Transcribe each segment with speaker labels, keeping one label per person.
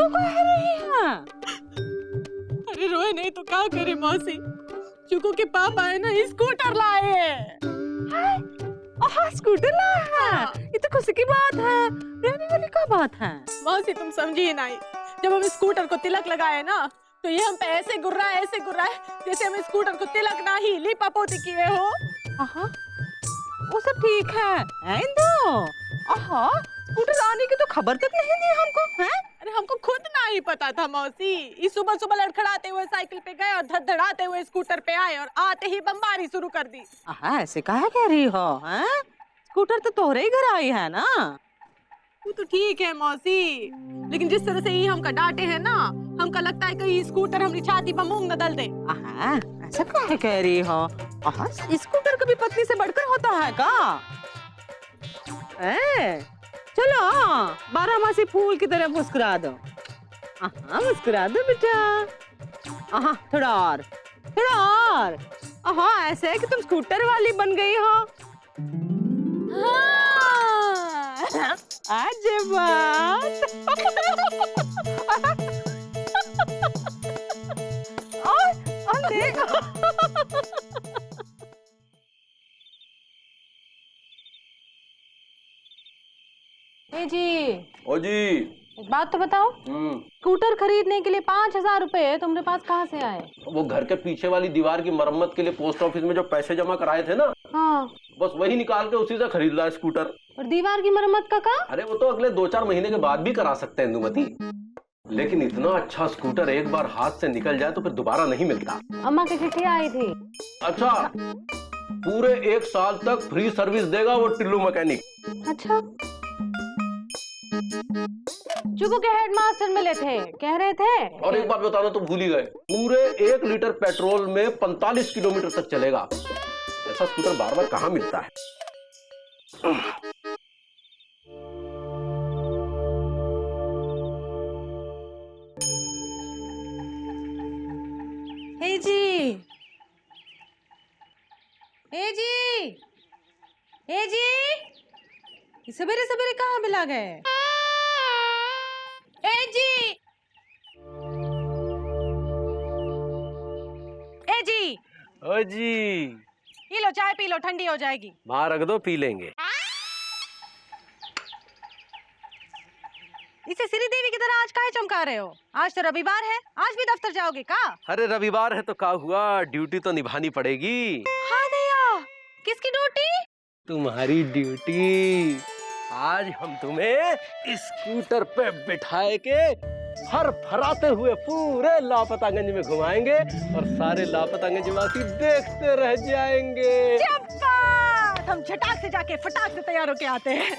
Speaker 1: क्यों कह रही है?
Speaker 2: अरे रोए नहीं तो क्या करे मौसी, चुकू के पापा है ना स्कूटर लाए हैं।
Speaker 1: स्कूटर लाया है? ये तो खुशी की बात है, रहने वाली क्या बात है?
Speaker 2: मौसी तुम समझी नहीं, जब हम स्कूटर को तिलक लगाए ना तो ये हम पे ऐसे गुर्रा है जैसे हम स्कूटर को तिलक ना ही लीपा पोती किए हो।
Speaker 1: वो सब ठीक है इंदु। स्कूटर आने की तो खबर तक नहीं दी हमको, हैं?
Speaker 2: अरे हमको खुद ना ही पता था मौसी, इस सुबह सुबह लड़खड़ाते हुए साइकिल पे गए और धड़धड़ाते हुए स्कूटर पे आए और आते ही बमबारी शुरू कर दी।
Speaker 1: ऐसे काहे कह रही हो? हैं? स्कूटर तो तोहरे ही घर आई है ना।
Speaker 2: वो तो ठीक है मौसी, लेकिन जिस तरह से ये हमका डांटे है ना, हमका लगता है कि स्कूटर हमारी छाती पर मूंग न दल दे।
Speaker 1: ऐसा काहे कह रही हो? स्कूटर कभी पत्नी से बढ़कर होता है का? चलो 12 फूल की तरह मुस्कुरा दो। मुस्कुरा दो बेटा। थोड़ा और। ऐसे है कि तुम स्कूटर वाली बन गई हो। आज बात। और देखो।
Speaker 3: जी
Speaker 4: ओ जी,
Speaker 3: एक बात तो बताओ, स्कूटर खरीदने के लिए 5,000 रुपए तुम्हारे पास कहाँ से आए?
Speaker 4: वो घर के पीछे वाली दीवार की मरम्मत के लिए पोस्ट ऑफिस में जो पैसे जमा कराए थे ना,
Speaker 3: हाँ,
Speaker 4: बस वही निकाल के उसी से खरीद ला स्कूटर।
Speaker 3: और दीवार की मरम्मत का काम?
Speaker 4: अरे वो तो अगले 2-4 महीने के बाद भी करा सकते हैं इंदुमती, लेकिन इतना अच्छा स्कूटर एक बार हाथ से निकल जाए तो फिर दोबारा नहीं मिलता।
Speaker 3: अम्मा की चिट्ठी आई थी।
Speaker 4: अच्छा, पूरे 1 साल तक फ्री सर्विस देगा वो टिल्लू मैकेनिक।
Speaker 3: अच्छा, चुकू के हेडमास्टर मिले थे, कह रहे थे।
Speaker 4: और एक बात बताना तो भूल ही गए, पूरे 1 लीटर पेट्रोल में 45 किलोमीटर तक चलेगा। ऐसा स्कूटर बार बार कहाँ मिलता है?
Speaker 3: हे जी, सवेरे सवेरे कहाँ मिला गए?
Speaker 4: ओ जी,
Speaker 2: ये लो चाय पी लो, ठंडी हो जाएगी।
Speaker 4: वहां रख दो, पी लेंगे।
Speaker 2: इसे श्री देवी की तरह आज काहे चमका रहे हो? आज तो रविवार है, आज भी दफ्तर जाओगे का?
Speaker 4: अरे रविवार है तो क्या हुआ, ड्यूटी तो निभानी पड़ेगी।
Speaker 2: हाँ भैया, किसकी ड्यूटी?
Speaker 4: तुम्हारी ड्यूटी। आज हम तुम्हें स्कूटर पे बिठाए के हर फराते हुए पूरे लापतागंज में घुमाएंगे और सारे लापतागंज वासी देखते रह जाएंगे।
Speaker 2: हम झटाक से जाके फटाक से तैयार होके आते हैं।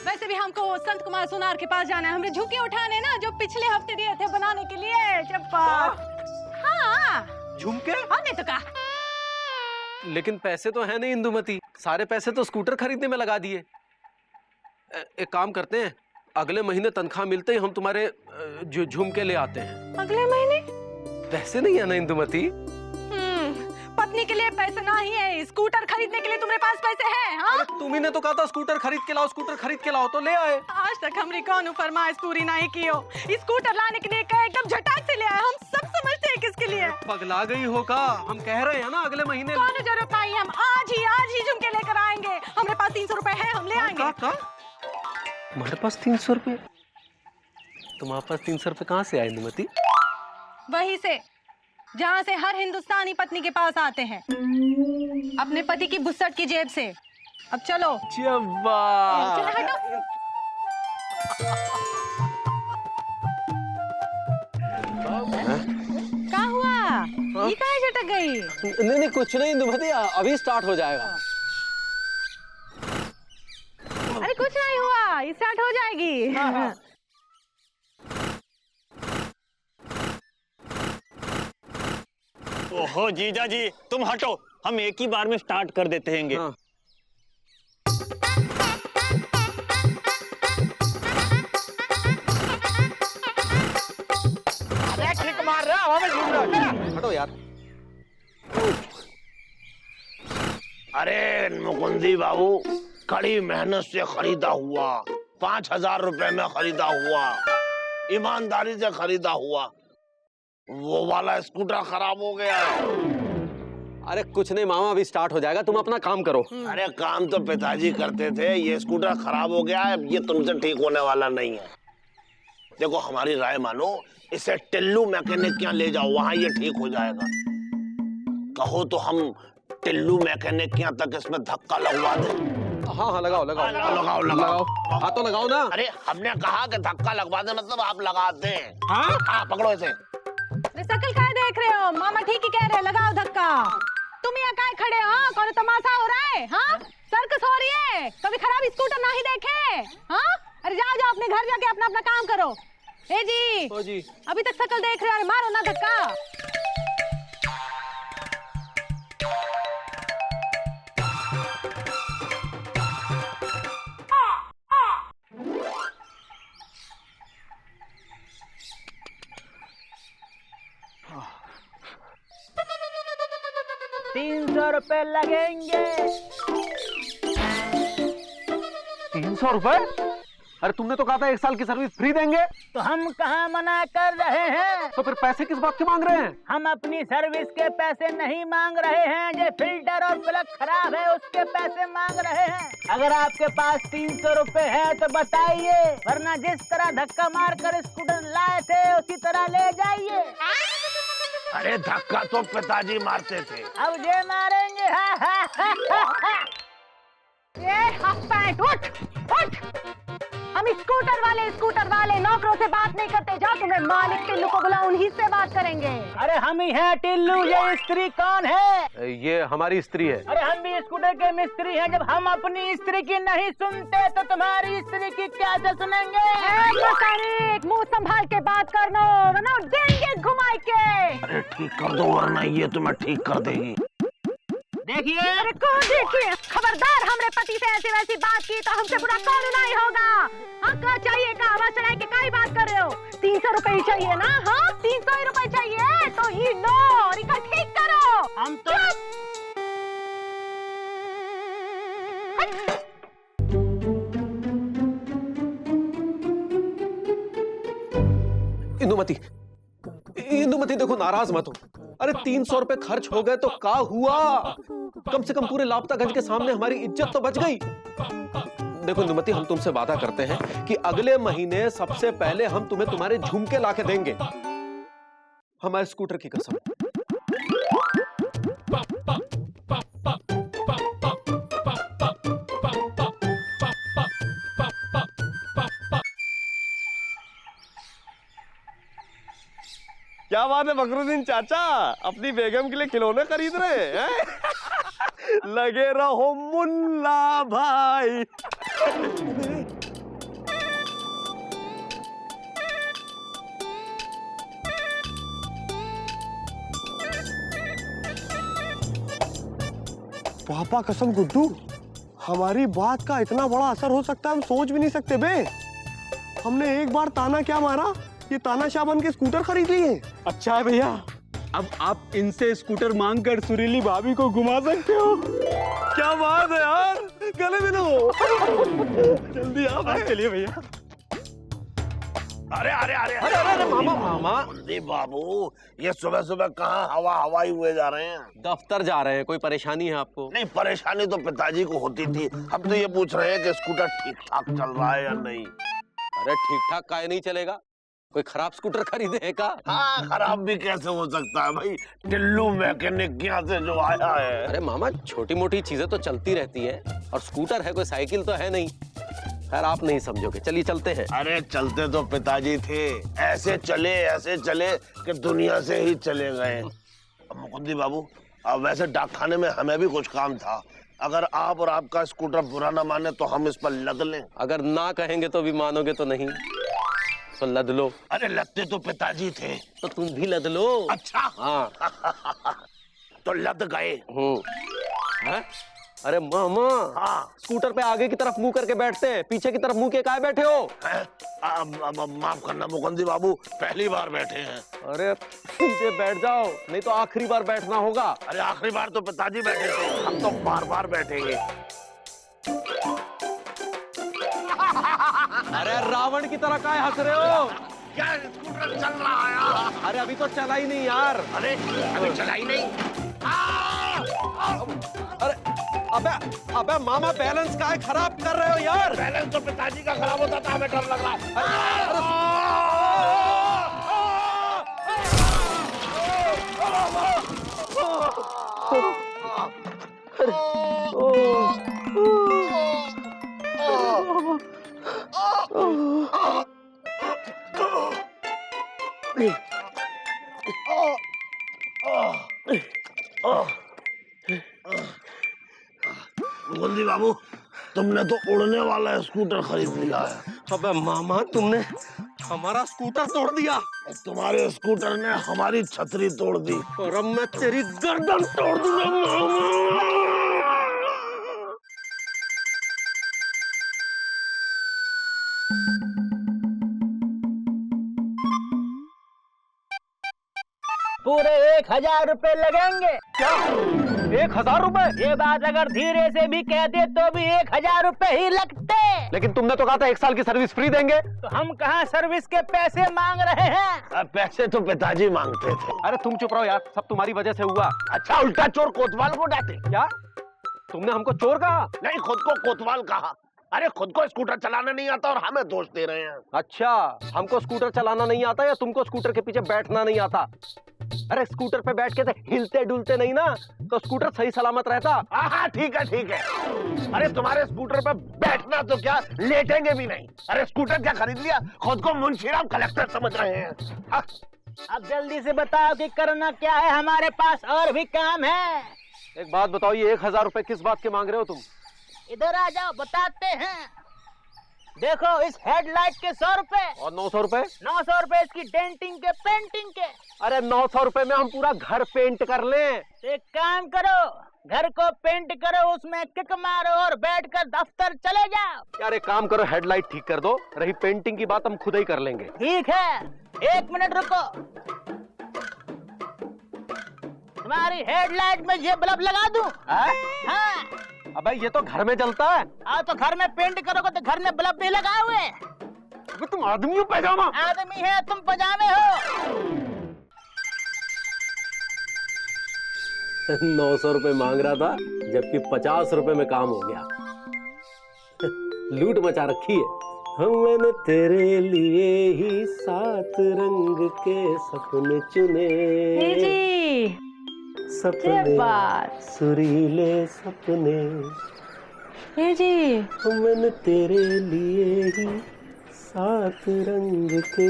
Speaker 2: वैसे भी हमको संत कुमार सोनार के पास जाना है, हमने झुके उठाने ना जो पिछले हफ्ते दिए थे बनाने के लिए। चप्पा। हाँ,
Speaker 4: झुमके?
Speaker 2: नहीं तो क्या?
Speaker 4: लेकिन पैसे तो है नहीं इंदुमती, सारे पैसे तो स्कूटर खरीदने में लगा दिए। एक काम करते हैं, अगले महीने तनख्वाह मिलते ही हम तुम्हारे जो झुमके ले आते हैं।
Speaker 2: अगले महीने?
Speaker 4: पैसे नहीं है ना इंदुमती?
Speaker 2: पत्नी के लिए पैसे ना ही है, स्कूटर खरीदने के लिए तुम्हारे पास पैसे हैं? हाँ?
Speaker 4: तुम्ही ने तो कहा था स्कूटर खरीद के लाओ, स्कूटर खरीद के लाओ, तो ले आए।
Speaker 2: आज तक हमारी कौन फरमाइश पूरी नहीं की हो। स्कूटर लाने के लिए कहे एकदम झटाक से ले आए, हम सब समझते हैं किसके लिए।
Speaker 4: पगला गई हो का? हम कह रहे हैं ना अगले महीने।
Speaker 2: कौन जरूरत नहीं, हम आज ही झुमके लेकर आएंगे। हमारे पास 300 रुपए है, हम ले आएंगे।
Speaker 4: तुम्हारे पास 300 रुपए? तुम्हारे पास 300 रुपए कहाँ से आए इंदुमती?
Speaker 2: वहीं से जहाँ से हर हिंदुस्तानी पत्नी के पास आते हैं, अपने पति की बुस्सट की जेब से। अब चलो।
Speaker 4: चलो
Speaker 2: हटो। क्या हुआ? ये कहाँ झटक गई?
Speaker 4: नहीं कुछ नहीं इंदुमती, अभी स्टार्ट हो जाएगा।
Speaker 2: अरे कुछ नहीं हुआ, ये स्टार्ट हो जाएगी।
Speaker 4: हाँ।
Speaker 5: ओहो जीजा जी, तुम हटो, हम एक ही बार में स्टार्ट कर देते हैं।
Speaker 4: हाँ।
Speaker 5: अरे किक मार रहा, हवा में झूम रहा।
Speaker 4: हटो यार।
Speaker 5: अरे मुकुंदी बाबू, कड़ी मेहनत से खरीदा हुआ, 5,000 रुपए में खरीदा हुआ
Speaker 6: ईमानदारी से खरीदा हुआ, वो वाला स्कूटर खराब हो गया है।
Speaker 4: अरे कुछ नहीं मामा, अभी स्टार्ट हो जाएगा, तुम अपना काम करो।
Speaker 6: अरे काम तो पिताजी करते थे, ये स्कूटर खराब हो गया है, ये तुमसे ठीक होने वाला नहीं है। देखो हमारी राय मानो, इसे टिल्लू मैकेनिक के यहाँ ले जाओ, वहां ये ठीक हो जाएगा। कहो तो हम टिल्लू मैकेनिक के यहाँ तक इसमें धक्का लगवा दें।
Speaker 4: हाँ हाँ लगाओ लगाओ
Speaker 6: लगाओ लगाओ,
Speaker 4: हाँ तो लगाओ ना।
Speaker 6: अरे हमने कहा कि धक्का लगवा दे, मतलब आप लगाते हैं। हाँ पकड़ो इसे।
Speaker 2: शकल काय देख रहे हो, मामा ठीक ही कह रहे हैं, लगाओ धक्का। तुम यहाँ काय खड़े हो, कौन तमाशा हो रहा है? हाँ सर्कस हो रही है, कभी खराब स्कूटर ना ही देखे। हाँ अरे जाओ जाओ अपने घर जाके अपना अपना काम करो। ए जी,
Speaker 4: ओ जी,
Speaker 2: अभी तक शकल देख रहे हो, मारो ना धक्का।
Speaker 7: 300 रुपए लगेंगे।
Speaker 4: 300 रुपए? अरे तुमने तो कहा था 1 साल की सर्विस फ्री देंगे।
Speaker 7: तो हम कहाँ मना कर रहे हैं?
Speaker 4: तो फिर पैसे किस बात के मांग रहे हैं?
Speaker 7: हम अपनी सर्विस के पैसे नहीं मांग रहे हैं, जो फिल्टर और प्लग खराब है उसके पैसे मांग रहे हैं। अगर आपके पास 300 रुपए है तो बताइए, वरना जिस तरह धक्का मार कर स्कूटर लाए थे उसी तरह ले जाइए।
Speaker 6: अरे धक्का तो पिताजी मारते थे,
Speaker 7: अब ये मारेंगे।
Speaker 2: ये हाफ पैंट उठ उठ। हम स्कूटर वाले नौकरों से बात नहीं करते, जाओ तुम्हें मालिक टिल्लू को बुलाओ, उन्हीं से बात करेंगे।
Speaker 7: अरे हम ही हैं टिल्लू, ये स्त्री कौन है?
Speaker 4: ये हमारी स्त्री है।
Speaker 7: अरे हम भी स्कूटर के मिस्त्री हैं, जब हम अपनी स्त्री की नहीं सुनते तो तुम्हारी स्त्री की क्या से सुनेंगे?
Speaker 2: मैकेनिक मुंह संभाल के बात करना, वरना देंगे घुमाई के।
Speaker 6: अरे ठीक कर दो वरना ये तुम्हें ठीक कर देगी।
Speaker 7: देखिए,
Speaker 2: अरे कौन देखिए, खबरदार हमरे पति से ऐसी वैसी बात की तो हमसे बुरा कौन नहीं होगा। हाँ क्या चाहिए, का आवाज चढ़ाई के काई बात कर रहे हो? 300 रुपए ही चाहिए ना? हाँ 300 ही रुपए चाहिए तो ही लो और इका ठीक करो।
Speaker 7: हम तो
Speaker 4: इंदुमती देखो, नाराज मत हो। अरे 300 रुपए खर्च हो गए तो क्या हुआ? कम से कम पूरे लापतागंज के सामने हमारी इज्जत तो बच गई। देखो इंदुमती, हम तुमसे वादा करते हैं कि अगले महीने सबसे पहले हम तुम्हें तुम्हारे झुमके लाके देंगे, हमारे स्कूटर की कसम।
Speaker 8: क्या बात है फखरुद्दीन चाचा, अपनी बेगम के लिए खिलौने खरीद रहे हैं? लगे रहो मुल्ला भाई। पापा कसम गुड्डू, हमारी बात का इतना बड़ा असर हो सकता है हम सोच भी नहीं सकते बे। हमने एक बार ताना क्या मारा, ये तानाशाह बन के स्कूटर खरीद लिए।
Speaker 9: अच्छा है भैया, अब आप इनसे स्कूटर मांग कर सुरीली भाभी को घुमा सकते हो।
Speaker 8: क्या बात है यार, गले मिलो। जल्दी आओ।
Speaker 9: चलिए भैया।
Speaker 6: अरे अरे अरे
Speaker 4: अरे अरे मामा,
Speaker 6: बाबू ये सुबह सुबह कहाँ हवाई हुए जा रहे हैं?
Speaker 4: दफ्तर जा रहे हैं। कोई परेशानी है आपको?
Speaker 6: नहीं, परेशानी तो पिताजी को होती थी, हम तो ये पूछ रहे हैं कि स्कूटर ठीक ठाक चल रहा है या नहीं।
Speaker 4: अरे ठीक ठाक काहे नहीं चलेगा? कोई खराब स्कूटर खरीदे है का?
Speaker 6: हाँ खराब भी कैसे हो सकता है भाई, टिल्लू मैकेनिक के यहाँ से जो आया है।
Speaker 4: अरे मामा, छोटी मोटी चीजें तो चलती रहती है, और स्कूटर है, कोई साइकिल तो है नहीं। खैर आप नहीं समझोगे, चलिए चलते हैं।
Speaker 6: अरे चलते तो पिताजी थे, ऐसे चले कि दुनिया से ही चले गए। मुकुंदी बाबू, अब वैसे डाकखाने में हमें भी कुछ काम था, अगर आप और आपका स्कूटर बुरा न माने तो हम इस पर लद लें।
Speaker 4: अगर ना कहेंगे तो भी मानोगे तो नहीं, तो लद लो।
Speaker 6: अरे लदते तो पिताजी थे।
Speaker 4: तो तुम भी लद लो।
Speaker 6: अच्छा
Speaker 4: हाँ।
Speaker 6: तो लद गए।
Speaker 4: हैं? अरे मामा,
Speaker 6: हाँ
Speaker 4: स्कूटर पे आगे की तरफ मुंह करके बैठते हैं, पीछे की तरफ मुंह के काहे बैठे हो?
Speaker 6: माफ करना मुकुंदी बाबू, पहली बार बैठे हैं।
Speaker 4: अरे सीधे बैठ जाओ, नहीं तो आखिरी बार बैठना होगा।
Speaker 6: अरे आखिरी बार तो पिताजी बैठे थे, हम तो बार बार बैठेंगे।
Speaker 4: अरे रावण की तरह काहे हंस रहे हो?
Speaker 6: क्या
Speaker 4: अरे अभी तो चला ही नहीं यार।
Speaker 6: अरे अभी चला ही नहीं।
Speaker 4: अरे अबे मामा बैलेंस काहे खराब कर रहे हो यार?
Speaker 6: बैलेंस तो पिताजी का खराब होता था, हमें डर लग रहा है। मुकुंदी बाबू, तुमने तो उड़ने वाला स्कूटर खरीद लिया है।
Speaker 4: अबे मामा तुमने हमारा स्कूटर तोड़ दिया।
Speaker 6: तुम्हारे स्कूटर ने हमारी छतरी तोड़ दी।
Speaker 4: और अब मैं तेरी गर्दन तोड़ दूंगा मामा।
Speaker 7: पूरे 1000 रुपए लगेंगे।
Speaker 4: क्या 1000 रुपए?
Speaker 7: ये बात अगर धीरे से भी कहते तो भी 1000 रुपए ही लगते।
Speaker 4: लेकिन तुमने तो कहा था 1 साल की सर्विस फ्री देंगे।
Speaker 7: तो हम कहाँ सर्विस के पैसे मांग रहे हैं?
Speaker 6: पैसे तो पिताजी मांगते थे।
Speaker 4: अरे तुम चुप रहो यार, सब तुम्हारी वजह से हुआ।
Speaker 6: अच्छा, उल्टा चोर कोतवाल को डांटे।
Speaker 4: क्या तुमने हमको चोर कहा?
Speaker 6: नहीं, खुद को कोतवाल कहा। अरे खुद को स्कूटर चलाना नहीं आता और हमें दोष दे रहे हैं।
Speaker 4: अच्छा, हमको स्कूटर चलाना नहीं आता या तुमको स्कूटर के पीछे बैठना नहीं आता? अरे स्कूटर पे बैठ के हिलते डुलते नहीं ना, तो स्कूटर सही सलामत रहता।
Speaker 6: हाँ ठीक है ठीक है। अरे तुम्हारे स्कूटर पे बैठना तो क्या, लेटेंगे भी नहीं। अरे स्कूटर क्या खरीद लिया, खुद को मुंशीराम कलेक्टर समझ रहे हैं। हाँ?
Speaker 7: अब जल्दी से बताओ कि करना क्या है, हमारे पास और भी काम है।
Speaker 4: एक बात बताओ, ये 1000 रुपए किस बात के मांग रहे हो तुम?
Speaker 7: इधर आ जाओ, बताते हैं। देखो, इस हेडलाइट के 100 रुपए
Speaker 4: और 900 रुपए।
Speaker 7: 900 रुपए इसकी डेंटिंग के, पेंटिंग के।
Speaker 4: अरे 900 रुपए में हम पूरा घर पेंट कर लें।
Speaker 7: एक काम करो, घर को पेंट करो, उसमें किक मारो और बैठकर दफ्तर चले जाओ।
Speaker 4: यार एक काम करो, हेडलाइट ठीक कर दो, रही पेंटिंग की बात हम खुद ही कर लेंगे।
Speaker 7: ठीक है, 1 मिनट रुको। तुम्हारी हेडलाइट में ये बल्ब लगा दूं? हाँ।
Speaker 4: अबे ये तो घर में जलता है।
Speaker 7: तो घर में पेंट करोगे तो घर में बल्ब नहीं लगा हुए?
Speaker 4: अबे तुम आदमी हो पैजामा?
Speaker 7: आदमी है, तुम पजामे हो।
Speaker 4: 900 रुपए मांग रहा था, जबकि 50 रुपए में काम हो गया। लूट मचा रखी है। मैंने तेरे लिए ही 7 रंग के सपने चुने।
Speaker 3: जी
Speaker 4: सपने
Speaker 3: बात।
Speaker 4: सुरीले सपने।
Speaker 3: जी
Speaker 4: मैंने तेरे लिए ही 7 रंग के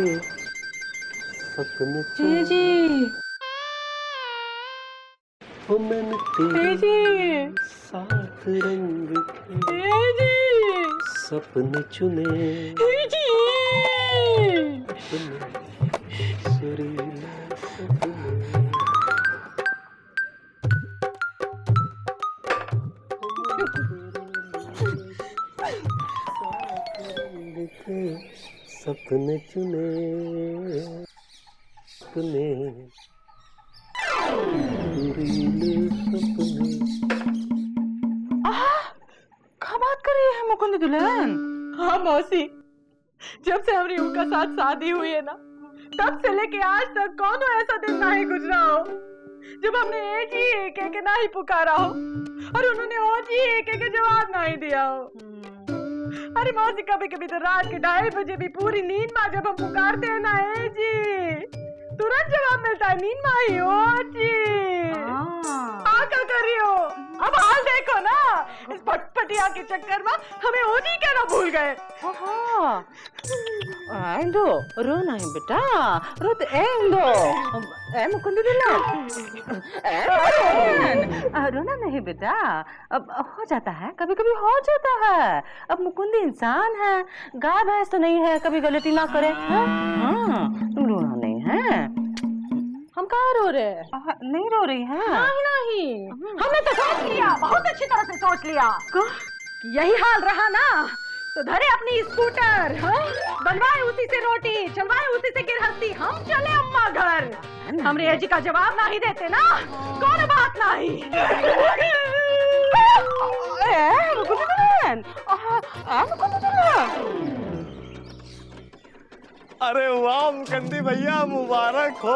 Speaker 4: सपने चुने।
Speaker 3: जी
Speaker 4: मैंने तेरे 7 रंग के सपने चुने। सपने सुरीले सपने। सपने चुने, सपने सपने।
Speaker 3: क्या बात कर रही है मुकुंद दुल्हन?
Speaker 2: हाँ मौसी, जब से हमारी उनका साथ शादी हुई है ना, तब से लेके आज तक कौन ऐसा दिन नहीं गुजरा हो जब हमने एक ही एक नहीं पुकारा हो और उन्होंने और ही एक जवाब नहीं दिया हो। अरे मौसी, कभी कभी तो रात के 2:30 बजे भी पूरी नींद में जब हम पुकारते हैं ना, जी तुरंत जवाब मिलता है, नींद में ही हो जी। क्या कर रही हो? अब हाल देखो ना, इस पटपटिया के चक्कर में हमें ओजी कहना भूल गए।
Speaker 1: एंडो रो नहीं बेटा, रो तो एंडो। ए मुकुंद दुल्हन, रोना नहीं बेटा, अब हो जाता है, कभी कभी हो जाता है। अब मुकुंद इंसान है, गाय भैंस तो नहीं है, कभी गलती ना करे। हाँ, तुम रोना नहीं है।
Speaker 2: हम कहाँ रो रहे हैं?
Speaker 1: नहीं रो रही है?
Speaker 2: नहीं, हमने तो सोच लिया, बहुत अच्छी तरह से सोच लिया। यही हाल रहा ना तो धरे अपनी स्कूटर, बनवाए उसी से रोटी, चलवाए उसी से गृहस्थी, हम चले अम्मा घर। हमरे जी का जवाब नहीं देते ना, कौन बात नहीं।
Speaker 8: अरे वाह मुकंदी भैया, मुबारक हो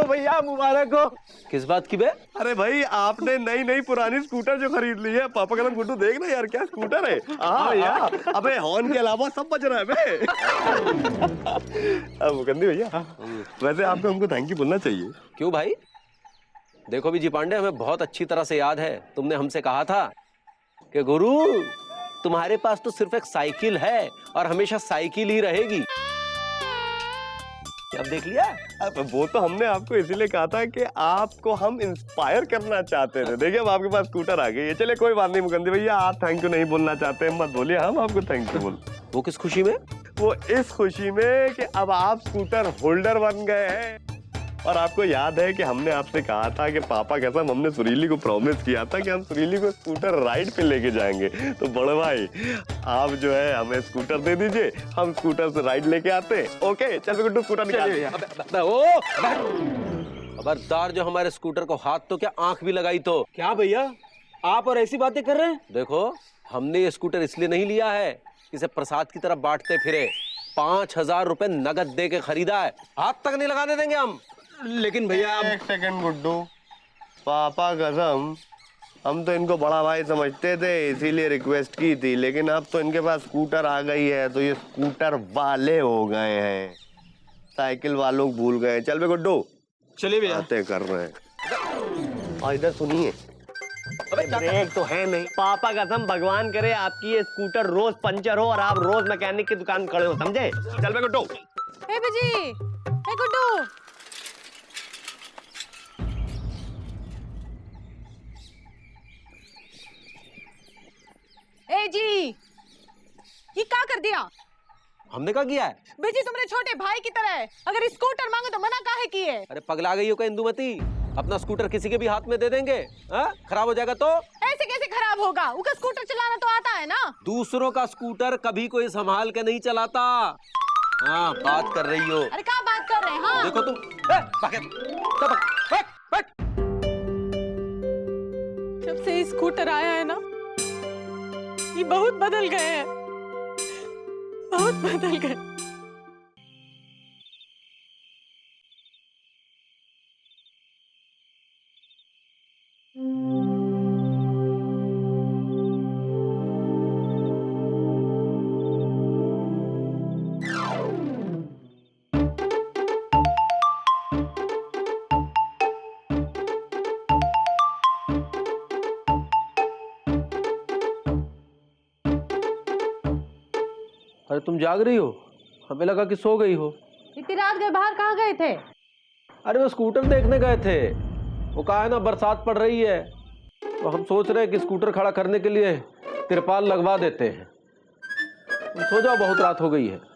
Speaker 8: भैया, मुबारक हो।
Speaker 4: किस बात की बे?
Speaker 8: अरे भाई आपने नई नई पुरानी स्कूटर जो खरीद ली है। पापा कदम गुड्डू देख ना यार, क्या स्कूटर है। हाँ, अबे हॉर्न के अलावा सब बज रहा है बे। अब मुकंदी भैया, वैसे आपको हमको थैंक यू बोलना चाहिए।
Speaker 4: क्यों भाई? देखो विजय पांडे, हमें बहुत अच्छी तरह से याद है, तुमने हमसे कहा था कि गुरु तुम्हारे पास तो सिर्फ एक साइकिल है और हमेशा साइकिल ही रहेगी। अब देख लिया।
Speaker 8: अब वो तो हमने आपको इसीलिए कहा था कि आपको हम इंस्पायर करना चाहते थे। देखिए अब आपके पास स्कूटर आ गई है। चलिए कोई बात नहीं मुकंदी भैया, आप थैंक यू नहीं बोलना चाहते मत बोलिए, हम आपको थैंक यू बोल।
Speaker 4: वो किस खुशी में?
Speaker 8: वो इस खुशी में कि अब आप स्कूटर होल्डर बन गए हैं। और आपको याद है कि हमने आपसे कहा था कि पापा कसम हमने सुरीली को प्रॉमिस किया था कि हम सुरीली को स्कूटर राइड पे लेके जाएंगे। तो बड़े भाई आप जो है हमें स्कूटर दे दीजिए, हम स्कूटर से राइड लेके आते हैं। ओके चल गुड्डू स्कूटर निकाल।
Speaker 4: खबरदार, जो हमारे स्कूटर को हाथ तो क्या आंख भी लगाई तो।
Speaker 9: क्या भैया आप और ऐसी बातें कर रहे हैं?
Speaker 4: देखो हमने ये स्कूटर इसलिए नहीं लिया है इसे प्रसाद की तरफ बांटते फिरे। 5,000 रुपए नगद दे के खरीदा है, हाथ तक नहीं लगाने देंगे हम।
Speaker 9: लेकिन भैया
Speaker 8: एक सेकंड गुड्डू, पापा कसम हम तो इनको बड़ा भाई समझते थे इसीलिए रिक्वेस्ट की थी, लेकिन अब तो इनके पास स्कूटर आ गई है तो ये स्कूटर वाले हो गए हैं, साइकिल वालों को भूल गए। चल बे गुड्डू
Speaker 9: चलिए भैया।
Speaker 8: बातें कर रहे हैं। और इधर सुनिए, ब्रेक तो है नहीं। पापा कसम भगवान करे आपकी ये स्कूटर रोज पंचर हो और आप रोज मैकेनिक की दुकान खड़े हो, समझे। चल बे गुड्डू।
Speaker 3: हे बिजी, हे गुड्डू।
Speaker 2: ए जी, ये क्या कर दिया?
Speaker 4: हमने क्या किया है?
Speaker 2: बेजी तुम्हारे छोटे भाई की तरह है, अगर स्कूटर मांगे तो मना काहे किए?
Speaker 4: अरे पगला गई हो क्या इंदुमती? अपना स्कूटर किसी के भी हाथ में दे देंगे? खराब हो जाएगा तो?
Speaker 2: ऐसे कैसे खराब होगा? उसका स्कूटर चलाना तो आता है ना।
Speaker 4: दूसरों का स्कूटर कभी कोई संभाल के नहीं चलाता। हाँ बात कर रही हो।
Speaker 2: अरे क्या बात कर रहे हैं? हाँ
Speaker 4: देखो तुम
Speaker 3: जब से स्कूटर आया है ना, ये बहुत बदल गए हैं, बहुत बदल गए।
Speaker 4: अरे तुम जाग रही हो? हमें लगा कि सो गई हो।
Speaker 3: इतनी रात गए बाहर कहाँ गए थे?
Speaker 4: अरे वो स्कूटर देखने गए थे। वो कहा है ना बरसात पड़ रही है, तो हम सोच रहे हैं कि स्कूटर खड़ा करने के लिए तिरपाल लगवा देते हैं। तुम सो जाओ, बहुत रात हो गई है।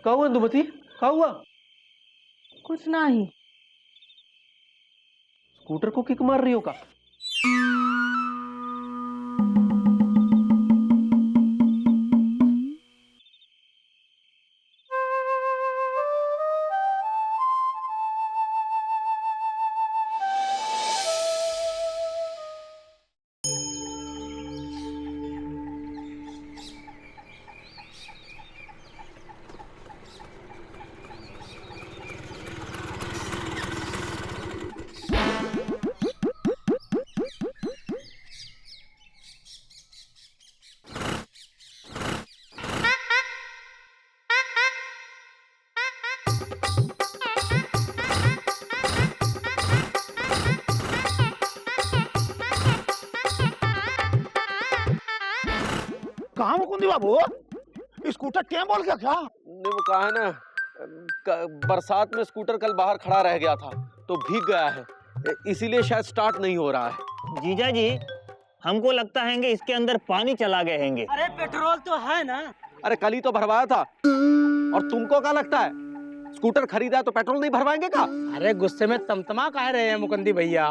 Speaker 4: क्या हुआ इंदुमती? क्या हुआ?
Speaker 3: कुछ नहीं।
Speaker 4: स्कूटर को किक मार रही हो का?
Speaker 6: कहाँ मुकुंदी बाबू, स्कूटर क्या बोल गया क्या?
Speaker 4: ने वो कहा है ना, बरसात में स्कूटर कल बाहर खड़ा रह गया था तो भीग गया है, इसीलिए शायद स्टार्ट नहीं हो रहा है।
Speaker 5: जीजा जी हमको लगता है कि इसके अंदर पानी चला गए हैंगे।
Speaker 7: अरे पेट्रोल तो है ना।
Speaker 4: अरे कल ही तो भरवाया था। और तुमको क्या लगता है स्कूटर खरीदा तो पेट्रोल नहीं भरवाएंगे का?
Speaker 7: अरे गुस्से में तमतमा कह रहे हैं मुकुंदी भैया,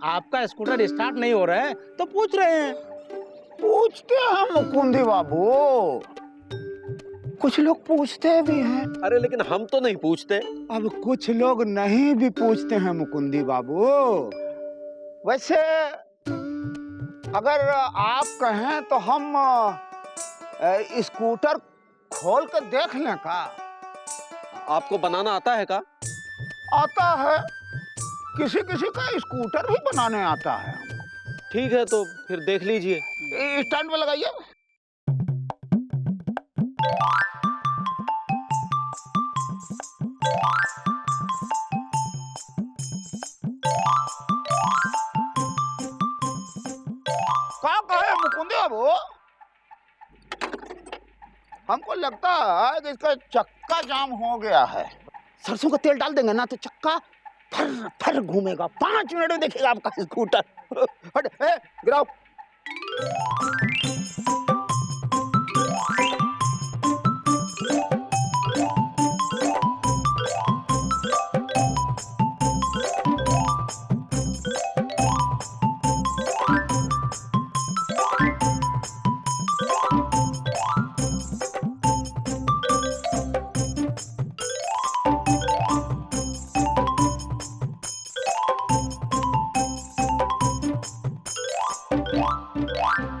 Speaker 7: आपका स्कूटर स्टार्ट नहीं हो रहा है तो पूछ रहे हैं।
Speaker 10: पूछते हैं मुकुंदी बाबू, कुछ लोग पूछते भी हैं।
Speaker 4: अरे लेकिन हम तो नहीं पूछते।
Speaker 10: अब कुछ लोग नहीं भी पूछते हैं मुकुंदी बाबू। वैसे अगर आप कहें तो हम स्कूटर खोल कर देख लें का?
Speaker 4: आपको बनाना आता है का?
Speaker 10: आता है, किसी किसी का स्कूटर भी बनाने आता है।
Speaker 4: ठीक है तो फिर देख लीजिए।
Speaker 10: स्टैंड पे लगाइए। क्या कहे मुकुंदी बाबू, हमको लगता है कि इसका चक्का जाम हो गया है। सरसों का तेल डाल देंगे ना तो चक्का फर फर घूमेगा। 5 मिनट में देखिएगा आपका स्कूटर। हट, गिराओ।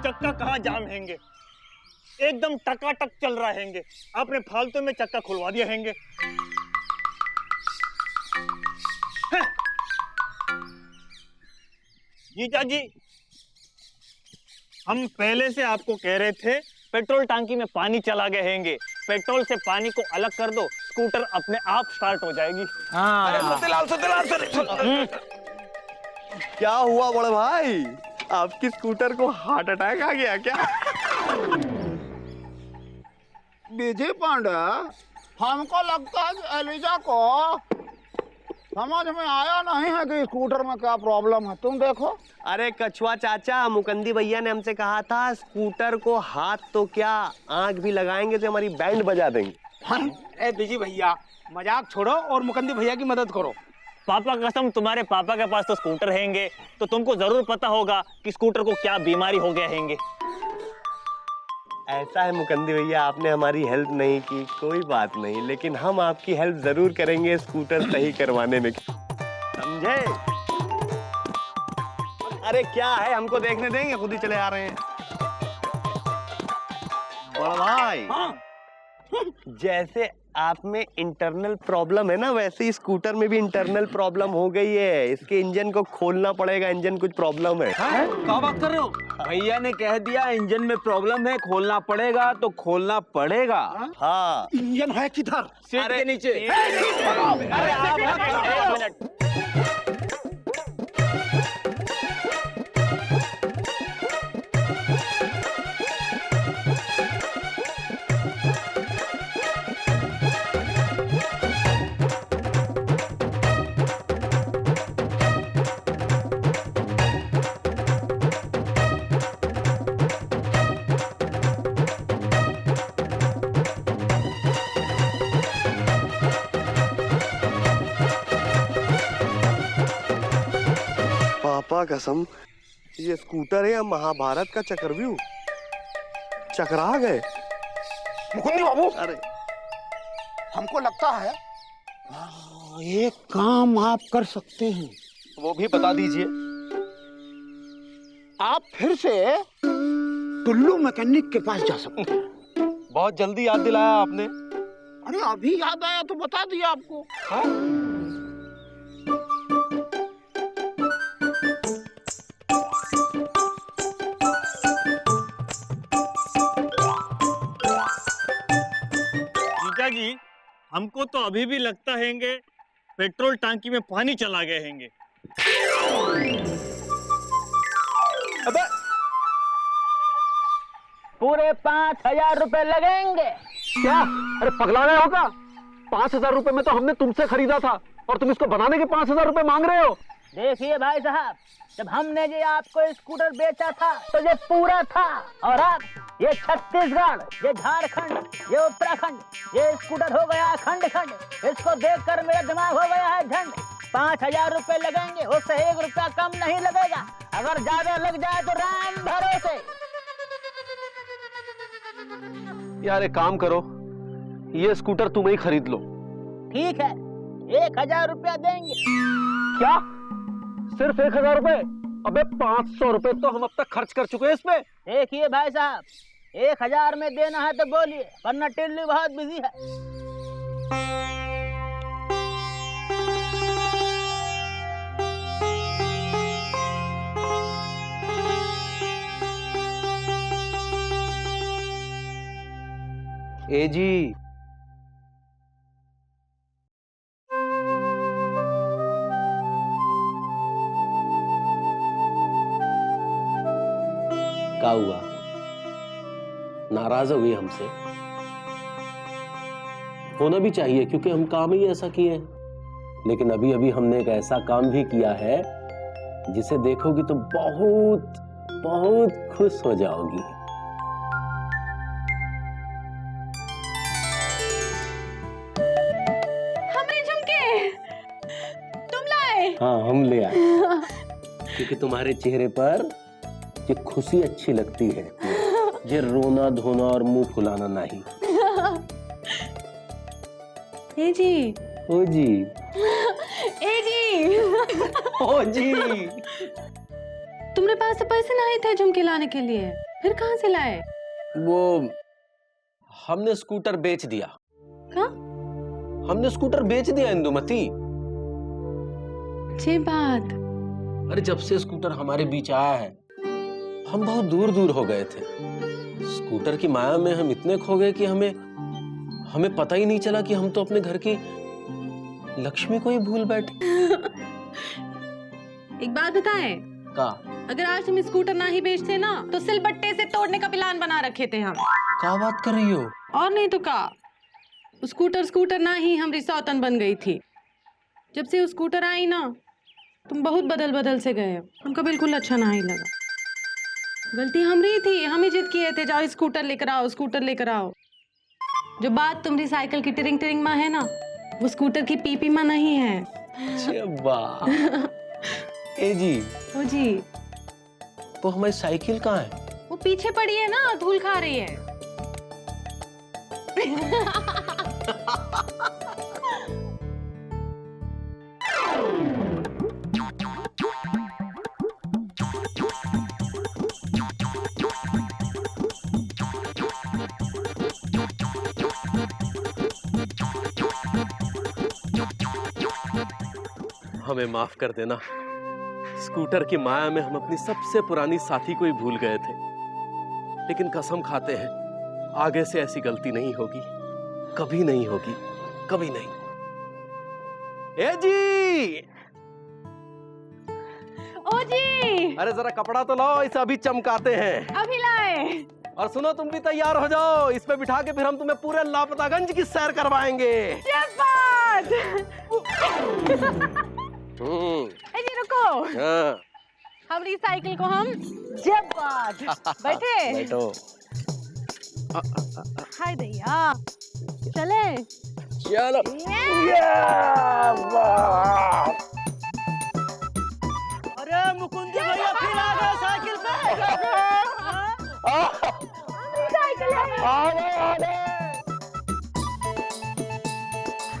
Speaker 5: चक्का कहाँ जाम हैंगे, एकदम टकाटक चल रहा हैंगे। आपने फालतू में चक्का खुलवा दिया हैंगे। जीजा जी, हम पहले से आपको कह रहे थे पेट्रोल टांकी में पानी चला गए हैंगे, पेट्रोल से पानी को अलग कर दो, स्कूटर अपने आप स्टार्ट हो जाएगी।
Speaker 8: क्या हुआ बड़े भाई, आपकी स्कूटर को हार्ट अटैक आ गया क्या?
Speaker 10: विजय पांडा, हमको लगता है कि एलिजा को समझ में आया नहीं है कि स्कूटर में क्या प्रॉब्लम है। तुम देखो।
Speaker 8: अरे कछुआ चाचा, मुकंदी भैया ने हमसे कहा था स्कूटर को हाथ तो क्या आंख भी लगाएंगे तो हमारी बैंड बजा देंगे।
Speaker 7: ए विजय भैया, मजाक छोड़ो और मुकुंदी भैया की मदद करो।
Speaker 5: पापा कसम, तुम्हारे पापा के पास तो स्कूटर हैंगे तो तुमको जरूर पता होगा कि स्कूटर को क्या बीमारी हो गया हैंगे।
Speaker 8: ऐसा है मुकंदी भैया, आपने हमारी हेल्प नहीं की, कोई बात नहीं, लेकिन हम आपकी हेल्प जरूर करेंगे स्कूटर सही करवाने में, समझे? अरे क्या है, हमको देखने देंगे, खुद ही चले आ रहे हैं। बड़ा भाई, जैसे आप में इंटरनल प्रॉब्लम है ना, वैसे ही स्कूटर में भी इंटरनल प्रॉब्लम हो गई है। इसके इंजन को खोलना पड़ेगा, इंजन कुछ प्रॉब्लम है।
Speaker 9: क्या बात कर रहे हो? भैया ने कह दिया इंजन में प्रॉब्लम है, खोलना पड़ेगा तो खोलना पड़ेगा।
Speaker 8: हाँ,
Speaker 10: इंजन है किधर?
Speaker 9: सीट के नीचे।
Speaker 5: अरे आप एक मिनट,
Speaker 8: पापा कसम, ये स्कूटर है या महाभारत का चक्रव्यूह? चकरा गए
Speaker 10: मुकुंदी बाबू,
Speaker 8: अरे
Speaker 10: हमको लगता है एक काम आप कर सकते हैं।
Speaker 8: वो भी बता दीजिए।
Speaker 10: आप फिर से टुल्लू मैकेनिक के पास जा सकते हैं।
Speaker 8: बहुत जल्दी याद दिलाया आपने।
Speaker 10: अरे अभी याद आया तो बता दिया आपको।
Speaker 5: जीजा जी, हमको तो अभी भी लगता हैंगे पेट्रोल टांकी में पानी चला गए हैंगे।
Speaker 7: अबे पूरे 5000 रुपए लगेंगे।
Speaker 4: क्या? अरे पगला गए हो क्या? 5000 रुपए में तो हमने तुमसे खरीदा था और तुम इसको बनाने के 5000 रुपए मांग रहे हो?
Speaker 7: देखिए भाई साहब, जब हमने ये आपको स्कूटर बेचा था तो ये पूरा था, और अब ये छत्तीसगढ़, ये झारखंड, ये उत्तराखंड, ये स्कूटर हो गया खंड खंड। इसको देखकर मेरा दिमाग हो गया है झंड। 5,000 रुपए लगेंगे, उससे 1 रुपया कम नहीं लगेगा। अगर ज्यादा लग जाए तो राम भरोसे।
Speaker 4: यार एक काम करो, ये स्कूटर तुम ही खरीद लो।
Speaker 7: ठीक है, 1,000 रुपया देंगे।
Speaker 4: क्या? सिर्फ 1,000 रुपए? अबे 500 रुपए तो हम अब तक खर्च कर चुके हैं इसमें।
Speaker 7: देखिए भाई साहब, 1,000 में देना है तो बोलिए, वरना टिल्ली बहुत बिजी है।
Speaker 4: ए जी, क्या हुआ? नाराज हो गई हमसे? होना भी चाहिए, क्योंकि हम काम ही ऐसा किए हैं। लेकिन अभी अभी हमने एक ऐसा काम भी किया है जिसे देखोगी तो बहुत बहुत खुश हो जाओगी।
Speaker 2: हमरे झुमके तुम लाए?
Speaker 4: हाँ, हम ले आए, क्योंकि तुम्हारे चेहरे पर ये खुशी अच्छी लगती है, ये रोना धोना और मुंह फुलाना नहीं।
Speaker 2: ए जी,
Speaker 4: ओ जी,
Speaker 2: ए जी,
Speaker 4: ओ जी।
Speaker 2: तुम्हारे पास तो पैसे नहीं थे झुमके लाने के लिए, फिर कहाँ से लाए?
Speaker 4: वो हमने स्कूटर बेच दिया।
Speaker 2: क्या?
Speaker 4: हमने स्कूटर बेच दिया इंदुमती।
Speaker 2: अच्छी बात।
Speaker 4: अरे जब से स्कूटर हमारे बीच आया है, हम बहुत दूर दूर हो गए थे। स्कूटर की माया में हम इतने खो गए कि हमें पता ही नहीं चला कि हम तो अपने घर की लक्ष्मी को ही भूल बैठे।
Speaker 2: एक बात बताएं,
Speaker 4: का?
Speaker 2: अगर आज तुम स्कूटर ना ही बेचते ना तो सिलबट्टे से तोड़ने का प्लान बना रखे थे हम।
Speaker 4: क्या बात कर रही हो?
Speaker 2: और नहीं तो का, स्कूटर ना ही हमारी सौतन बन गई थी। जब से वो स्कूटर आई ना, तुम बहुत बदल से गए, हमको बिल्कुल अच्छा नहीं लगा। गलती हमारी थी, हम ही जिद किए थे जाओ स्कूटर लेकर आओ, स्कूटर लेकर आओ। जो बात तुम्हारी साइकिल की टिरिंग टिरिंग में है ना, वो स्कूटर की पीपी में नहीं है।
Speaker 4: ए जी,
Speaker 2: ओ जी,
Speaker 4: तो हमारी साइकिल कहाँ है?
Speaker 2: वो पीछे पड़ी है ना, धूल खा रही है।
Speaker 4: हमें माफ कर देना, स्कूटर की माया में हम अपनी सबसे पुरानी साथी को ही भूल गए थे। लेकिन कसम खाते हैं, आगे से ऐसी गलती नहीं होगी, कभी नहीं होगी, कभी नहीं। ए जी,
Speaker 2: ओ जी,
Speaker 4: अरे जरा कपड़ा तो लाओ, इसे अभी चमकाते हैं।
Speaker 2: अभी लाए।
Speaker 4: और सुनो, तुम भी तैयार हो जाओ, इस पे बिठा के फिर हम तुम्हें पूरे लापतागंज की सैर करवाएंगे।
Speaker 2: ए जी रुको,
Speaker 4: हाँ।
Speaker 2: हमारी साइकिल को हम जब बाद बैठे।
Speaker 4: बैठो।
Speaker 2: हाय दैया, चले।
Speaker 4: चलो।
Speaker 7: अरे मुकुंदी भैया फिर आ गए साइकिल पे।
Speaker 2: साइकिल है।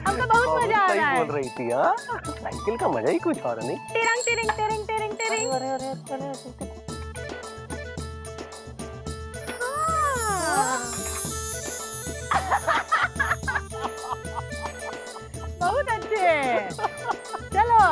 Speaker 2: हमको बहुत मजा आ रहा है।
Speaker 4: बोल रही थी, हाँ? साइकिल का मजा ही कुछ और नहीं।
Speaker 2: टिरंग टिरंग टिरंग टिरंग टिरंग। बहुत अच्छे, चलो।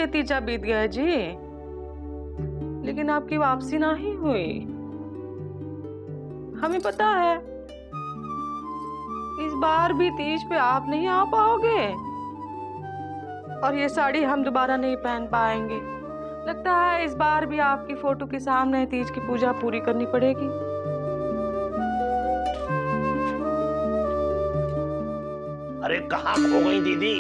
Speaker 1: के तीजा बीत गया जी, लेकिन आपकी वापसी ना ही हुई। हमें पता है इस बार भी तीज पे आप नहीं आ पाओगे और ये साड़ी हम दोबारा नहीं पहन पाएंगे। लगता है इस बार भी आपकी फोटो के सामने तीज की पूजा पूरी करनी पड़ेगी।
Speaker 6: अरे कहाँ खो गई दीदी?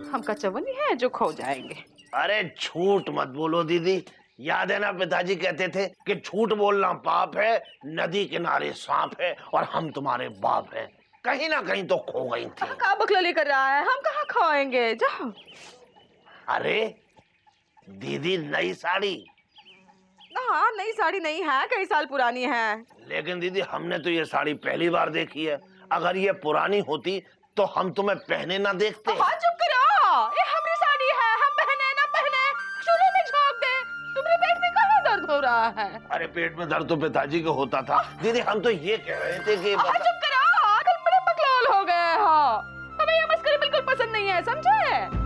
Speaker 1: हम कचवनी है जो खो जाएंगे।
Speaker 6: अरे झूठ मत बोलो दीदी, याद है ना पिताजी कहते थे कि झूठ बोलना पाप है, नदी किनारे सांप है और हम तुम्हारे बाप है। कहीं ना कहीं तो खो गई थी।
Speaker 1: कहाँ बकला लेकर रहा है, हम कहाँ खोएंगे, जाओ।
Speaker 6: अरे दीदी नई साड़ी?
Speaker 1: हाँ नई साड़ी नहीं है, कई साल पुरानी है।
Speaker 6: लेकिन दीदी हमने तो ये साड़ी पहली बार देखी है। अगर ये पुरानी होती तो हम तुम्हें पहने ना देखते।
Speaker 1: हाँ चुप करो, ये हमारी साड़ी है, हम पहने ना पहने चूल्हे में झोंक दे। तुम्हारे पेट में कहाँ दर्द हो रहा है?
Speaker 6: अरे पेट में दर्द तो पिताजी को होता था दीदी, हम तो ये कह रहे थे कि
Speaker 1: चुप करो, आजकल बड़े बकलोल हो गए हो। हमें ये मस्करी बिल्कुल पसंद नहीं है, समझे?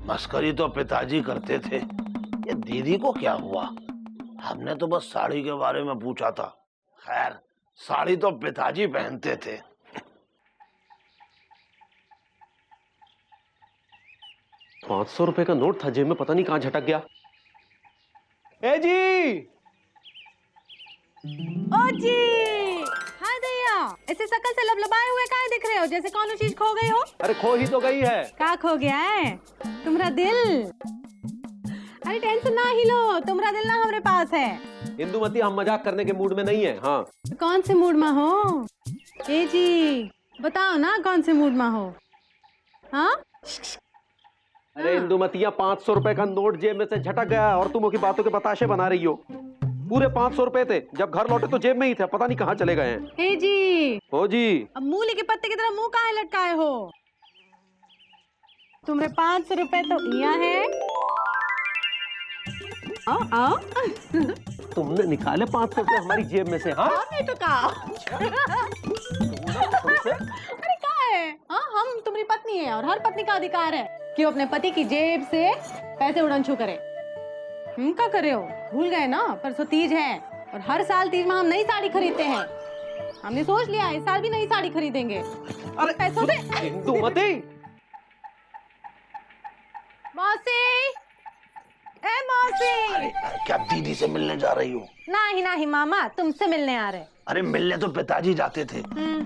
Speaker 6: मस्करी तो पिताजी करते थे, ये दीदी को क्या हुआ? हमने तो बस साड़ी के बारे में पूछा था। खैर साड़ी तो पिताजी पहनते थे।
Speaker 4: 500 रुपए का नोट था जेब में, पता नहीं कहाँ झटक गया। ए जी!
Speaker 2: ओ जी, हाय दैया, ऐसे शकल से लबलबाए हुए काहे दिख रहे हो, जैसे कौन चीज खो गई हो?
Speaker 4: अरे खो ही तो गई है।
Speaker 2: क्या खो गया है? तुम्हारा दिल? अरे टेंशन ना ही लो, तुम्हारा दिल ना हमारे पास है।
Speaker 4: इंदुमती हम मजाक करने के मूड में नहीं है। हाँ
Speaker 2: तो कौन से मूड में हो? ए जी बताओ ना कौन से मूड में हो? हाँ
Speaker 4: अरे इंदुमतिया 500 रुपए का नोट जेब में से झटक गया और तुम की बातों के बताशे बना रही हो। पूरे 500 रुपए थे, जब घर लौटे तो जेब में ही थे, पता नहीं कहाँ चले गए हैं।
Speaker 2: ए जी
Speaker 4: हो जी,
Speaker 2: अब मूली के पत्ते की तरह मुंह काहे लटकाए हो? तुम्हारे 500 रुपए तो यहाँ है। आओ
Speaker 4: तुमने निकाले 500 रुपए हमारी जेब में से। हाँ
Speaker 2: नहीं तो का? अरे क्या है? हाँ हम तुम्हारी पत्नी है और हर पत्नी का अधिकार है कि वो अपने पति की जेब से पैसे उड़न-छू करे। क्या करे हो? भूल गए ना, परसों तीज है और हर साल तीज में हम नई साड़ी खरीदते हैं। हमने सोच लिया इस साल भी नई साड़ी खरीदेंगे। अरे पैसों से
Speaker 4: इंदुमती!
Speaker 2: मौसी, ए मौसी!
Speaker 6: क्या दीदी से मिलने जा रही हो?
Speaker 2: नहीं मामा, तुमसे मिलने आ रहे।
Speaker 6: अरे मिलने तो पिताजी जाते थे।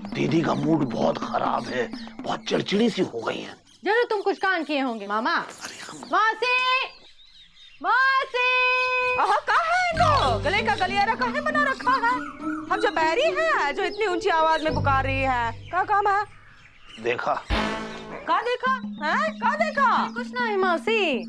Speaker 6: दीदी का मूड बहुत खराब है, बहुत चिड़चिड़ी सी हो गई है।
Speaker 2: जरूर तुम कुछ कान किए होंगे मामा। मौसी, मौसी!
Speaker 1: कहाँ है तो? गले का गलियारा कहाँ बना रखा है? हम जो बैरी है जो इतनी ऊंची आवाज में पुकार रही है, क्या काम है?
Speaker 6: देखा?
Speaker 1: क्या देखा? हैं? क्या देखा?
Speaker 2: कुछ नहीं मौसी,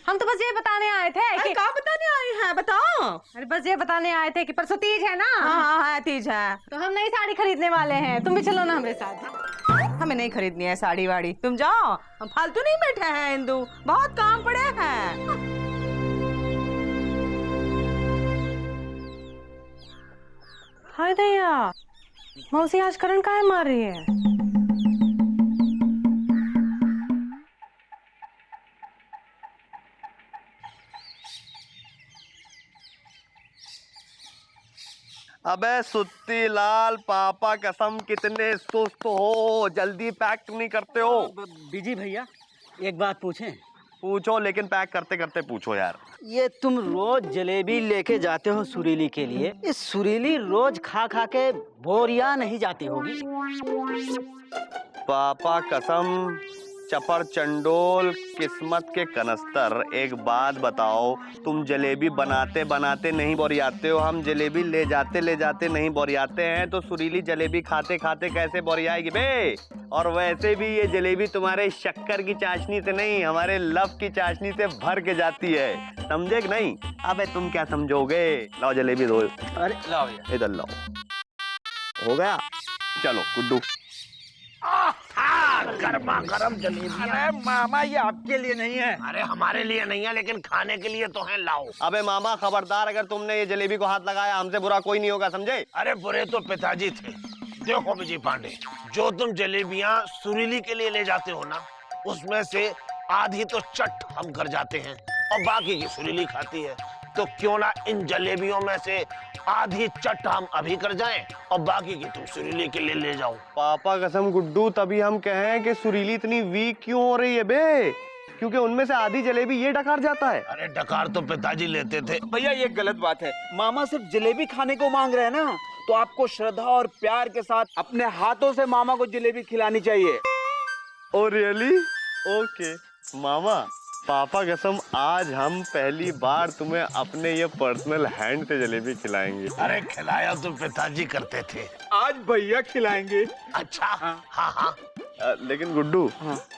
Speaker 2: हम तो बस ये बताने आए थे कि
Speaker 1: क्या बताने आई हैं, बताओ।
Speaker 2: अरे बस ये बताने आए थे कि परसों तीज है ना।
Speaker 1: हाँ तीज है
Speaker 2: तो हम नई साड़ी खरीदने वाले हैं, तुम भी चलो ना हमारे साथ।
Speaker 1: हमें नहीं खरीदनी है साड़ी वाड़ी, तुम जाओ, हम फालतू नहीं बैठे हैं इंदु, बहुत काम पड़े हैं।
Speaker 2: हाय दैया, मौसी आज करण काहे मार रही है?
Speaker 8: अबे सुत्ती लाल, पापा कसम कितने सुस्त हो, जल्दी पैक नहीं करते हो?
Speaker 7: बीजी भैया एक बात पूछें?
Speaker 8: पूछो, लेकिन पैक करते करते पूछो यार।
Speaker 7: ये तुम रोज जलेबी लेके जाते हो सुरीली के लिए, इस सुरीली रोज खा खा के बोरिया नहीं जाती होगी?
Speaker 8: पापा कसम, चपर चंडोल, किस्मत के कनस्तर, एक बात बताओ, तुम जलेबी बनाते बनाते नहीं बोरियाते हो, हम जलेबी ले जाते नहीं बोरियाते हैं, तो सुरीली जलेबी खाते खाते कैसे बोरियाएगी बे? और वैसे भी ये जलेबी तुम्हारे शक्कर की चाशनी से नहीं, हमारे लव की चाशनी से भर के जाती है, समझे कि नहीं? अबे तुम क्या समझोगे? लाओ जलेबी दो।
Speaker 7: अरे लाओ
Speaker 8: इधर लाओ। हो गया? चलो गुड्डू।
Speaker 6: गर्मा गर्म जलेबी।
Speaker 7: अरे मामा ये आपके लिए नहीं है।
Speaker 6: अरे हमारे लिए नहीं है, लेकिन खाने के लिए तो है, लाओ।
Speaker 8: अबे मामा खबरदार, अगर तुमने ये जलेबी को हाथ लगाया हमसे बुरा कोई नहीं होगा, समझे?
Speaker 6: अरे बुरे तो पिताजी थे। देखो विजय पांडे, जो तुम जलेबियां सुरीली के लिए ले जाते हो ना, उसमें से आधी तो चट हम कर जाते हैं और बाकी की सुरीली खाती है। तो क्यों ना इन जलेबियों में से आधी चट हम अभी कर जाएं और बाकी की तुम सुरीली के लिए ले जाओ।
Speaker 8: पापा कसम गुड्डू, तभी हम कहें कि सुरीली इतनी वीक क्यों हो रही है बे, क्योंकि उनमें से आधी जलेबी ये डकार जाता है।
Speaker 6: अरे डकार तो पिताजी लेते थे।
Speaker 9: भैया ये गलत बात है, मामा सिर्फ जलेबी खाने को मांग रहे हैं ना, तो आपको श्रद्धा और प्यार के साथ अपने हाथों से मामा को जलेबी खिलानी चाहिए।
Speaker 8: Oh really? ओके मामा, पापा कसम आज हम पहली बार तुम्हें अपने ये पर्सनल हैंड से जलेबी खिलाएंगे।
Speaker 6: अरे खिलाया तो पिताजी करते थे,
Speaker 9: आज भैया खिलाएंगे।
Speaker 6: अच्छा हाँ हाँ।
Speaker 8: लेकिन गुड्डू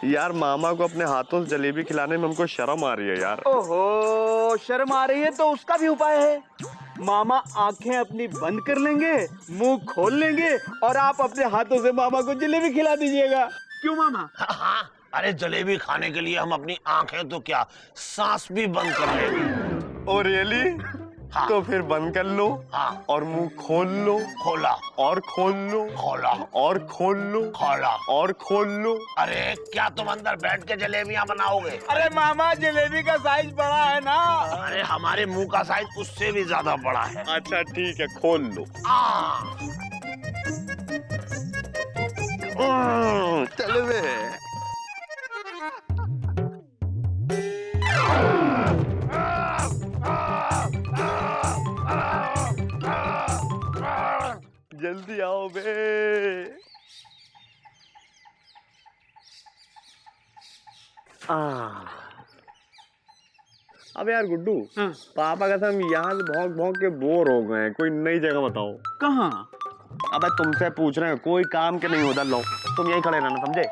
Speaker 8: यार, मामा को अपने हाथों से जलेबी खिलाने में हमको शर्म आ रही है यार।
Speaker 9: ओहो, शर्म आ रही है तो उसका भी उपाय है। मामा आंखें अपनी बंद कर लेंगे, मुंह खोल लेंगे और आप अपने हाथों से मामा को जलेबी खिला दीजिएगा। क्यों मामा?
Speaker 6: हाँ, अरे जलेबी खाने के लिए हम अपनी आंखें तो क्या सांस भी बंद कर लेंगे।
Speaker 8: Oh really?
Speaker 6: हाँ।
Speaker 8: तो फिर बंद कर लो।
Speaker 6: हाँ।
Speaker 8: और मुंह खोल लो।
Speaker 6: खोला।
Speaker 8: और खोल लो।
Speaker 6: खोला।
Speaker 8: और खोल लो।
Speaker 6: खोला।
Speaker 8: और खोल लो।
Speaker 6: अरे क्या तुम अंदर बैठ के जलेबियां बनाओगे?
Speaker 9: अरे मामा जलेबी का साइज बड़ा है ना।
Speaker 6: अरे हमारे मुंह का साइज उससे भी ज्यादा बड़ा है।
Speaker 8: अच्छा ठीक है, खोल लो। चलो बे। जल्दी आओ बे। अब यार गुड्डू, पापा कसम यहाँ से भौंक भौंक के बोर हो गए हैं, कोई नई जगह बताओ।
Speaker 9: कहाँ?
Speaker 8: अबे तुमसे पूछ रहे हैं, कोई काम के नहीं होता। लो तुम यहीं खड़े रहना, समझे?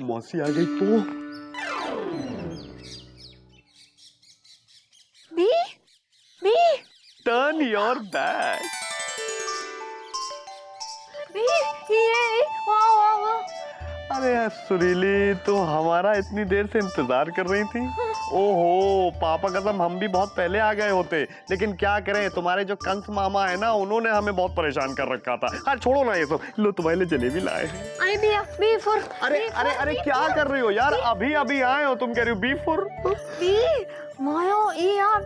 Speaker 8: मौसी आ गई तो।
Speaker 2: Be
Speaker 8: turn your back.
Speaker 2: ये वाह।
Speaker 8: अरे यार सुरीली, तो हमारा इतनी देर से इंतजार कर रही थी। ओहो पापा कसम, हम भी बहुत पहले आ गए होते, लेकिन क्या करें, तुम्हारे जो कंस मामा है ना, उन्होंने हमें बहुत परेशान कर रखा था। हाँ छोड़ो ना ये सब, लो तुम्हारे लिए जलेबी लाए हैं।
Speaker 2: अरे भैया B4।
Speaker 8: अरे अरे अरे क्या कर रही हो यार, अभी अभी आए हो, तुम कह रही हो B4?
Speaker 2: मायो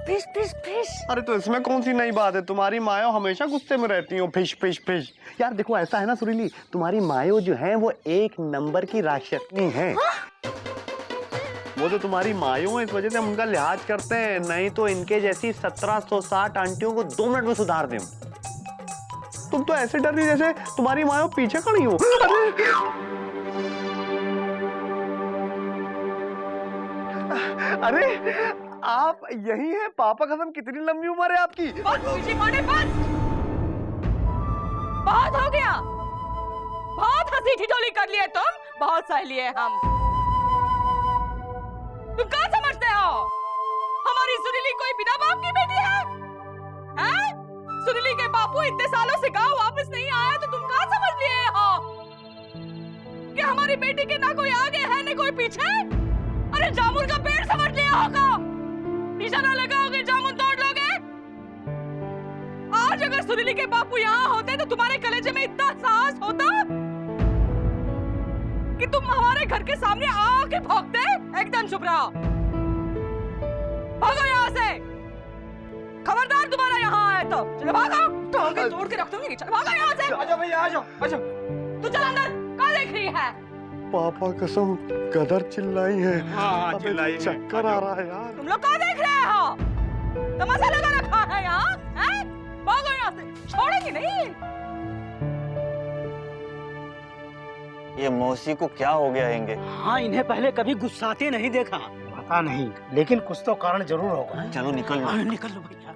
Speaker 2: फिश फिश फिश।
Speaker 8: अरे तो इसमें कौन सी नई बात है, तुम्हारी मायो हमेशा गुस्से में रहती हो, फिश फिश फिश। यार देखो ऐसा है ना सुरीली, तुम्हारी मायो जो है वो एक नंबर की राक्षसनी है। वो तो तुम्हारी मायो है, इस वजह से हम उनका लिहाज करते हैं, नहीं तो इनके जैसी 1760 आंटियों को 2 मिनट में सुधार दें। तुम तो ऐसे डर रही जैसे तुम्हारी मायो पीछे खड़ी हो। अरे आप यही हैं? पापा कसम कितनी लंबी उम्र है आपकी।
Speaker 1: बहुत हो गया, बहुत हंसी ठिठोली कर लिए तुम, बहुत सह लिए हम। तुम क्या समझते हो हमारी सुरीली कोई बिना बाप की बेटी है? हैं? सुरीली के बापू इतने सालों से गांव वापस नहीं आया तो तुम क्या समझ लिए हो कि हमारी बेटी के ना कोई आगे है ना कोई पीछे? अरे जामुन का पेड़ समझ लिया होगा, निशाना लगाओगे जामुन तोड़ लोगे। आज अगर सुरीली के बापू यहाँ होते तो तुम्हारे कलेजे में इतना साहस होता कि तुम हमारे घर के सामने आके भौंकते। एकदम चुप रहो, भागो यहाँ से, खबरदार दोबारा यहाँ आए तो। चलो भागो, टोंगे तोड़ के रख दूंगी। चलो भागो यहाँ से।
Speaker 9: आजो भैया आजो आजो।
Speaker 1: तू चल अंदर, क्या देख रही है?
Speaker 8: पापा कसम गदर चिल्लाई है।
Speaker 9: हाँ चिल्लाई,
Speaker 8: चक्कर आ रहा है यार।
Speaker 1: तुम लोग क्या देख रहे हो? तमाशा लगा रखा है यहाँ, हैं? भागो यहाँ से, छोड़ेंगे नहीं।
Speaker 5: ये मौसी को क्या हो गया हैंगे?
Speaker 7: हाँ, इन्हें पहले कभी गुस्साते नहीं देखा। पता नहीं, लेकिन कुछ तो कारण जरूर होगा।
Speaker 5: चलो निकल लो।
Speaker 7: निकल लो भैया।